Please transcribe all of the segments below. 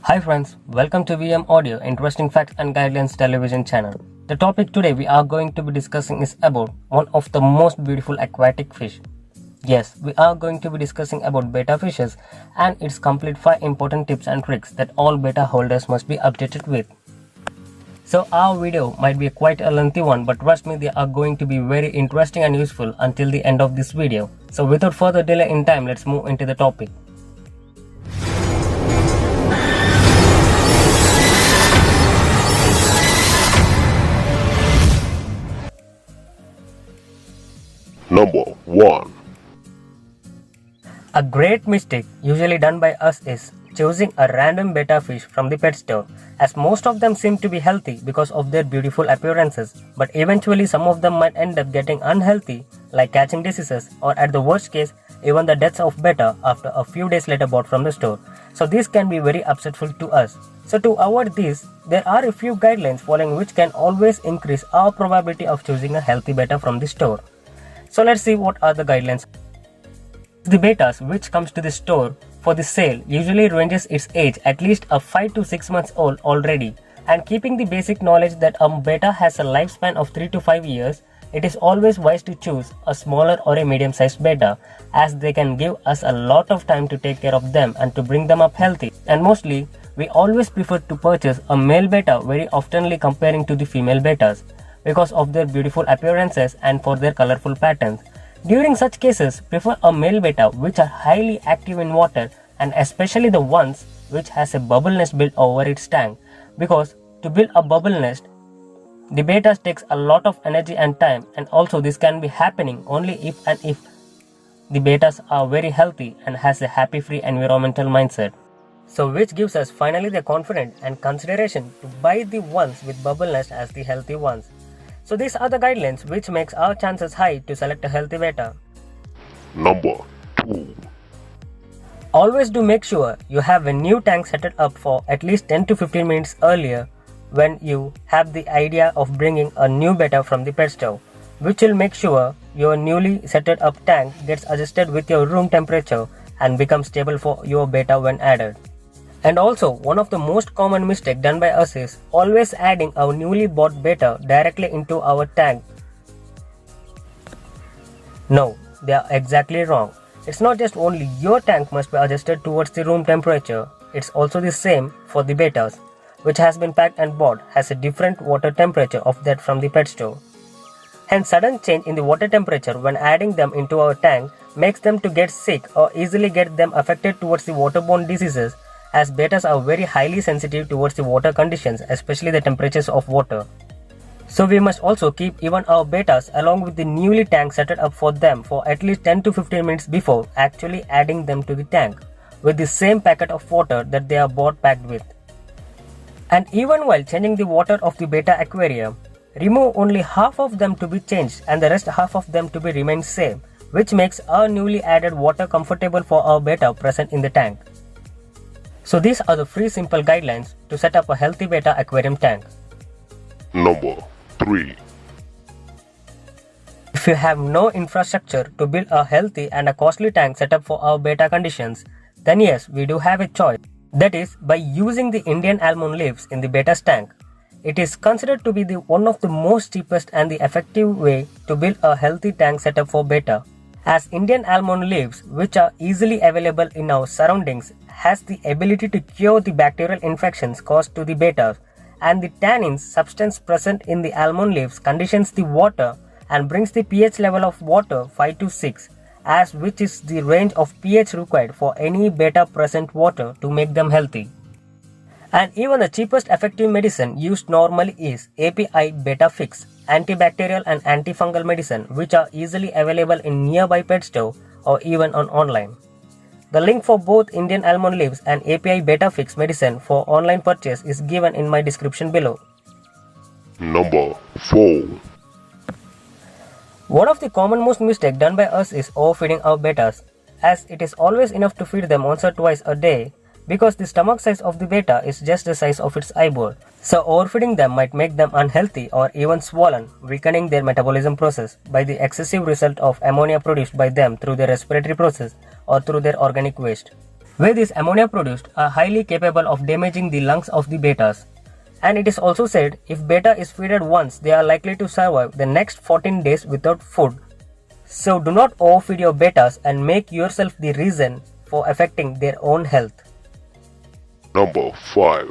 Hi friends, welcome to VM Audio Interesting Facts and Guidelines television channel. The topic today we are going to be discussing is about one of the most beautiful aquatic fish. Yes, we are going to be discussing about betta fishes and its complete 5 important tips and tricks that all betta holders must be updated with. So our video might be quite a lengthy one, but trust me, they are going to be very interesting and useful until the end of this video. So without further delay in time, let's move into the topic. Number 1. A great mistake usually done by us is choosing a random betta fish from the pet store, as most of them seem to be healthy because of their beautiful appearances, but eventually some of them might end up getting unhealthy, like catching diseases or at the worst case even the deaths of betta after a few days later bought from the store. So this can be very upsetful to us. So to avoid this, there are a few guidelines following which can always increase our probability of choosing a healthy betta from the store. So let's see what are the guidelines. The bettas which comes to the store for the sale usually ranges its age at least a 5 to 6 months old already, and keeping the basic knowledge that a betta has a lifespan of 3 to 5 years, it is always wise to choose a smaller or a medium sized betta, as they can give us a lot of time to take care of them and to bring them up healthy. And mostly we always prefer to purchase a male betta very oftenly comparing to the female bettas, because of their beautiful appearances and for their colorful patterns. During such cases, prefer a male betta which are highly active in water, and especially the ones which has a bubble nest built over its tank, because to build a bubble nest, the bettas takes a lot of energy and time, and also this can be happening only if the bettas are very healthy and has a happy free environmental mindset. So which gives us finally the confidence and consideration to buy the ones with bubble nest as the healthy ones. So these are the guidelines which makes our chances high to select a healthy betta. Number 2. Always do make sure you have a new tank set up for at least 10 to 15 minutes earlier when you have the idea of bringing a new betta from the pet store, which will make sure your newly set up tank gets adjusted with your room temperature and becomes stable for your betta when added. And also, one of the most common mistakes done by us is always adding our newly bought betta directly into our tank. No, they are exactly wrong. It's not just only your tank must be adjusted towards the room temperature, it's also the same for the bettas, which has been packed and bought has a different water temperature of that from the pet store. Hence, sudden change in the water temperature when adding them into our tank makes them to get sick or easily get them affected towards the waterborne diseases, as bettas are very highly sensitive towards the water conditions, especially the temperatures of water. So we must also keep even our bettas along with the newly tank set up for them for at least 10 to 15 minutes before actually adding them to the tank, with the same packet of water that they are bought packed with. And even while changing the water of the betta aquarium, remove only half of them to be changed and the rest half of them to be remain same, which makes our newly added water comfortable for our betta present in the tank. So these are the 3 simple guidelines to set up a healthy betta aquarium tank. Number 3. If you have no infrastructure to build a healthy and a costly tank set up for our betta conditions, then yes, we do have a choice. That is by using the Indian almond leaves in the betta's tank. It is considered to be one of the most cheapest and the effective way to build a healthy tank setup for betta, as Indian almond leaves, which are easily available in our surroundings, has the ability to cure the bacterial infections caused to the bettas, and the tannins substance present in the almond leaves conditions the water and brings the pH level of water 5 to 6, as which is the range of pH required for any betta present water to make them healthy. And even the cheapest effective medicine used normally is API Betta Fix, antibacterial and antifungal medicine, which are easily available in nearby pet store or even on online. The link for both Indian almond leaves and API Betta Fix medicine for online purchase is given in my description below. Number 4. One of the commonmost mistakes done by us is overfeeding our bettas, as it is always enough to feed them once or twice a day, because the stomach size of the betta is just the size of its eyeball. So overfeeding them might make them unhealthy or even swollen, weakening their metabolism process by the excessive result of ammonia produced by them through their respiratory process or through their organic waste. where this ammonia produced are highly capable of damaging the lungs of the bettas. And it is also said if betta is feeded once, they are likely to survive the next 14 days without food. So do not overfeed your bettas and make yourself the reason for affecting their own health. Number 5.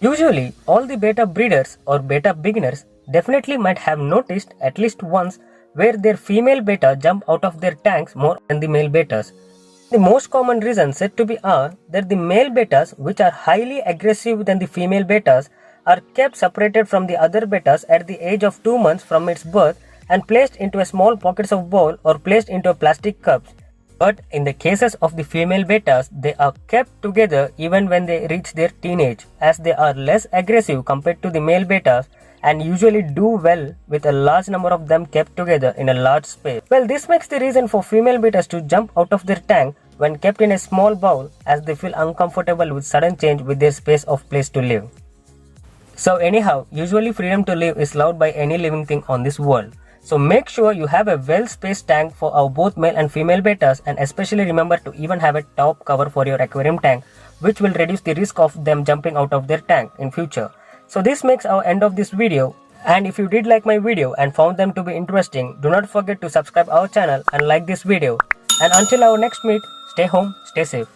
Usually, all the betta breeders or betta beginners definitely might have noticed at least once where their female betta jump out of their tanks more than the male bettas. The most common reason said to be are that the male bettas, which are highly aggressive than the female bettas, are kept separated from the other bettas at the age of 2 months from its birth and placed into a small pockets of bowl or placed into a plastic cups. But in the cases of the female bettas, they are kept together even when they reach their teenage, as they are less aggressive compared to the male bettas and usually do well with a large number of them kept together in a large space. Well, this makes the reason for female bettas to jump out of their tank when kept in a small bowl, as they feel uncomfortable with sudden change with their space of place to live. So anyhow, usually freedom to live is loved by any living thing on this world. So make sure you have a well-spaced tank for our both male and female bettas, and especially remember to even have a top cover for your aquarium tank, which will reduce the risk of them jumping out of their tank in future. So this makes our end of this video, and if you did like my video and found them to be interesting, do not forget to subscribe our channel and like this video. And until our next meet, stay home, stay safe.